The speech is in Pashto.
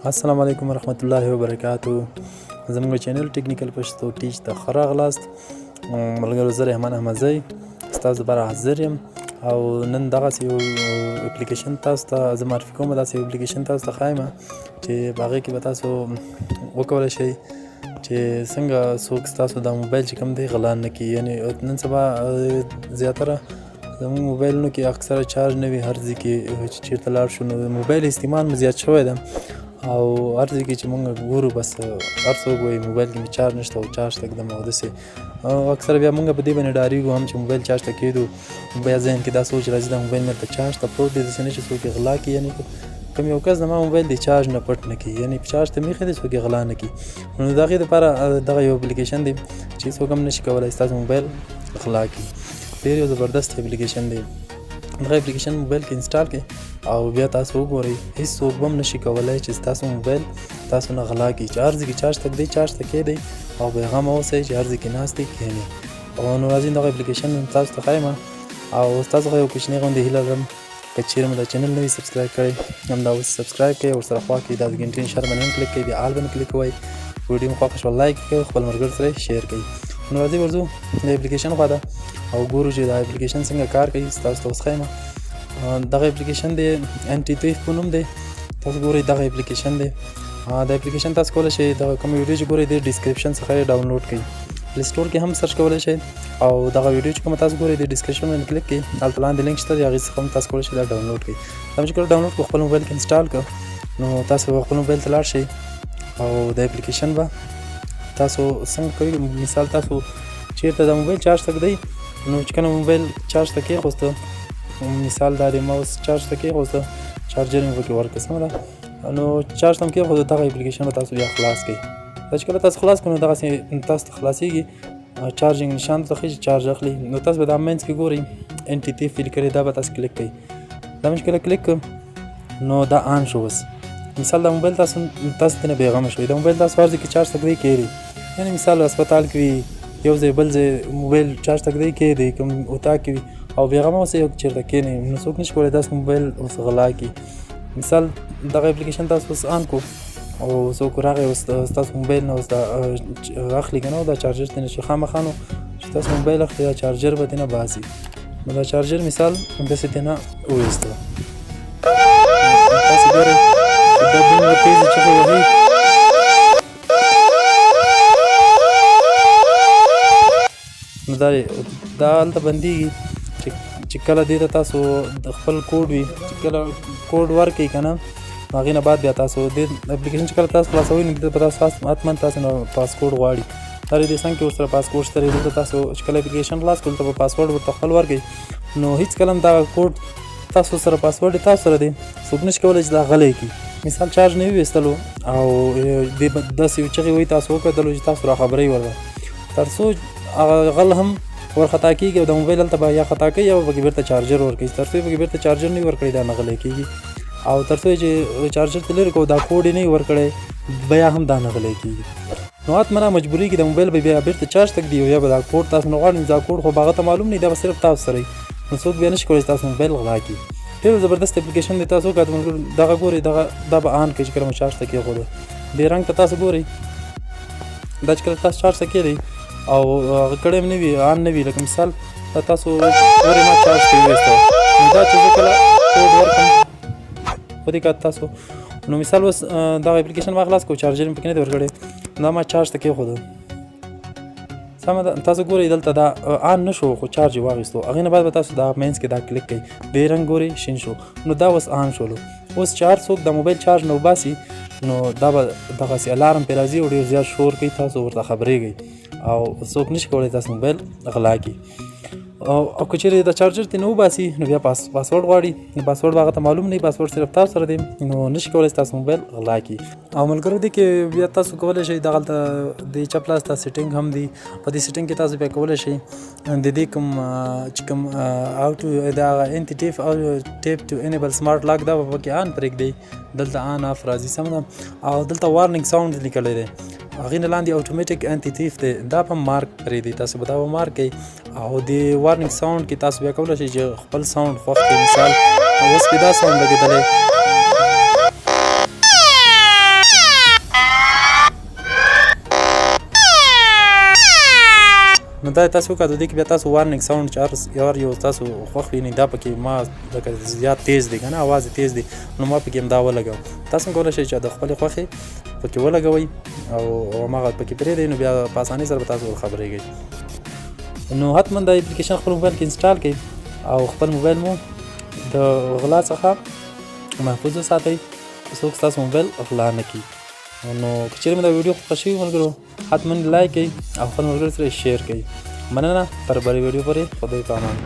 السلام علیکم ورحمت الله وبرکاتو. زموږ چینل ټیکنیکل پښتو ټیچ ته ښه راغلاست. ملګرو زه رحمان احمدزی ستاسو لپاره حاضر یم او نن دغسې یو اپلیکیشن تاسو ته زه معرفي کوم. داسې یو اپلیکیشن تاسو ته ښایم چې په هغې کې به تاسو وکولی شئ چې څنګه څوک ستاسو دا موبایل چې کوم دی غلا نه کړي. یعنې نن سبا زیاتره زموږ موبایلونو کې اکثره چارج نه وي. هر ځای کې چې چېرته لاړ شو نو موبایل استعمال مو زیات شوی ده او هر ځای کې چې موږ ګورو بس هر څوک وایي موبایل کې مې چارج نشته او چارج ته ږدم او داسې اکثره بیا موږ په دې باندې ډارېږو هم چې موبایل چارج ته کېږدو بیا ذهن کې دا سوچ راځي دا موبایل مې ته چارج ته پروت دی، داسې نه چې څوک یې غلا کړي. یعنې کوم یو کس زما موبایل دی چارج نه پټ نه کړي، یعنې چارج ته مې ایښی دی څوک یې غلا نه کړي. نو د هغې دپاره دغه یو اپلیکیشن دی چې څوک هم نشي کولی ستاسو موبایل غلا کړي. ډېر یو زبردست اپلیکیشن دی. دغه اپلیکیشن موبایل کې انسټال کړئ او بیا تاسو وګورئ هېڅوک به هم نشي کولی چې ستاسو موبایل تاسو نه غلا کړي. چې هر ځای کې چارج ته ږدئ چارج ته کېږدئ او بېغمه اوسئ چې هر ځای کې ناست دی کښېنئ. او نو راځئ دغه اپلیکیشن تاسو ته ښایم او ستاسو څخه یو کوچنۍ غوندې هیله لرم که چیرې مو دا چینل نه وي سبسکرایب کړی همدا اوس سبسکرایب کړئ، ورسره خوا کې دا د ګنټې نښان باندې هم کلیک کړئ، بیا آل باندې کلیک کوئ. ویډیو مو خوښه شوه لایک کړئ، خپل ملګرو سره یې شیر کړئ. نو راځئ ورځو د اپلیکیشن خوا ته او ګورو چې دا اپلیکیشن څنګه کار کوي. ستاسو ته اوس ښایم دغه اپلیکیشن دی انټي تیف په نوم دی. تاسو ګورئ دغه اپلیکیشن دی. دا اپلیکیشن تاسو کولی شئ دغه کوم ویډیو چې ګورئ د ډسکرپشن څخه یې ډاونلوډ کړئ. پلی سټور کې هم سرچ کولی شئ او دغه ویډیو چې کومه تاسو ګورئ د ډسکرپشن باندې کلیک کړئ، هلته لاندې لینک شته دی هغې څخه هم تاسو کولی شئ دا ډاونلوډ کړئ. دا چې کله ډاونلوډ کړو خپل موبایل کې انسټال کړو نو تاسو به خپل موبایل ته لاړ شئ او د اپلیکیشن به تاسو څنګه کوئ. مثال تاسو چېرته د موبایل چارج ته ږدئ نو چې کله موبایل چارج ته کېښوسته مثال دا دی ما اوس چارج ته کېښوسته چارجر مې پکې ورکړه سمه ده نو چارج ته مې کېښوده دغه اپلیکیشن به تاسو بیا خلاص کړئ. دا چې کله تاسو خلاص کړئ نو دغسې تاسو ته خلاصېږي چارجنګ نشان ته ښیي چې چارج اخلي. نو تاسو به دا منځ کې ګورئ انټي تیف فیل کړی دا به تاسو کلیک کړئ. دا مې چې کله کلیک کړم نو دا آن شو. اوس مثال دا موبایل تاسو ته نه بېغمه شوئ، دا موبایل تاسو هر ځای کې چارج ته ږدئ کېږدئ. یعنې مثال هسپتال کې وي یو ځای بل ځای موبایل چارج ته ږدئ کېږدئ، کوم اطاق کې وي او بېغمه اوسئ او چېرته کښېنئ نو څوک نشي کولی داسې موبایل اوس غلا کړي. مثال دغه اپلیکیشن تاسو اوس آن کړو او څوک راغی اوس ستاسو موبایل نه اوس دا اخلي که نه او دا چارجر ترېنه چې خامخا نو چې تاسو موبایل اخلي دا چارجر به ترېنه باسي. نو دا چارجر مثال داسې ترېنه وویسته. تاسو ګورئ چې دا دومره تېزې چغې وهي نو دا هلته بندېږي چې کله دې ته تاسو د خپل کوډ وي چې کله کوډ ورکړئ که نه نو هغې نه بعد بیا تاسو دې اپلیکیشن چې کله تاسو خلاصوئ نو دلته به تاسو حتما تاسو نه پاسکوډ غواړي. دا دې څنګ کې ورسره پاسکوډ شته دی. دلته تاسو چې کله اپلیکیشن خلاص کړو دلته به پاسورډ ورته خپل ورکړئ نو هېڅ کله هم دغه کوډ تاسو سره پاسورډ یې تاسو سره دی څوک نشي کولی چې دا غلی کړي. مثال چارج نه وي ویستلو او دې داسې یو چغې وایي تاسو وکتلو چې تاسو راخبروئ ورته تر څو هغه غل هم ورخطا کېږي او د موبایل هلته به یا خطا کوي یا به پکې بېرته چارجر ورکوي. تر څو یې پکې بېرته چارجر نه وي ورکړی دا نه غلی کېږي او تر څو یې چې چارجر ته لرې کړو دا کوډ یې نه وي ورکړی بیا هم دا نه غلی کېږي. نو حتماً مجبوري کې د موبایل به بیا بېرته چارج ته ږدي او یا به دا کوډ تاسو نه غواړئ دا کوډ خو به هغه ته معلوم نه وي دا به صرف تاسو سره وي نو څوک بیا نشي کولی چې تاسو موبایل غلا کړي. ډېر زبردست اپلیکیشن دی. تاسو وکړئ ملګرو دغه ګورئ دا به آن کړئ چې کله مو چارج ته کېښوده. دې رنګ ته تاسو ګورئ دا چې کله تاسو چارج ته کېږدئ او هغه کړی هم نه وي آن نه وي لکه مثال دا تاسو ورې ما چارج ته وویسته نو دا چې زه کله کوډ ورکړم په دې کار تاسو نو مثال اوس دغه اپلیکیشن ما خلاص کړو چارجر مې پکې نه دی ورکړی دا ما چارج ته کېښوده سمه ده. تاسو ګورئ دلته دا آن نه شو خو چارج یې واخیستو. هغې نه بعد به تاسو دا منځ کې دا کلیک کوئ دې رنګ ګورئ شین شو نو دا اوس آن شولو. اوس چې هر څوک د موبایل چارج نه وباسي نو دا به دغسې الارم پرې راځي او ډېر زیات شور کوي تاسو ورته خبرېږئ او څوک نشي کولی تاسو موبایل غلا کړي. او که چېرې د چارجر ترې نه وباسي نو بیا پاسورډ غواړي نو پاسورډ به هغه ته معلوم نه وي پاسورډ صرف تاسو سره دی نو نشي کولی تاسو موبایل غلا کړي. او ملګرو دې کې بیا تاسو کولی شئ دغلته د چپ لاس ته سیټینګ هم دی په دې سیټینګ کې تاسو بیا کولی شئ د دې کوم چې کوم او ټو د هغه انټي ټیف او ټیپ ټو انیبل سمارټ لاک دا به پکې آن پرېږدئ دلته آن آف راځي سمه ده او دلته وارننګ ساوند لیکلی دی هغې نه لاندې اټومیټیک انټي تیف دی دا په مارک پرېږدئ تاسو به دا به مارک کړئ او د وارننګ ساوند کې تاسو بیا کولی شئ چې خپل ساوند خوښ کړئ. مثال اوس کې دا ساوند لګېدلی نو دا تاسو وکړه، د دې کې بیا تاسو وارننګ ساوند چې هر یو تاسو خوښ وینئ دا پکې ما لکه زیات تیز دی که نه، اواز یې تیز دی، نو ما پکې همدا ولګوم. تاسو هم کولی شئ چې د خپلې خوښې پکې ولګوئ او هماغه پکې پرېږدئ، نو بیا په اسانۍ سره به تاسو ورخبرېږئ. نو حتما دا اپلیکیشن خپل موبایل کې انسټال کړئ او خپل موبایل مو د غلا څخه محفوظ وساتئ، څوک ستاسو موبایل غلا نه کړي. نو که چېرې مو دا ویډیو خوښه شوي ملګرو، حتما لایک کړئ او خپل ملګرو سره یې شیر کړئ. مننه، تر بلې ویډیو پورې خدای په امان.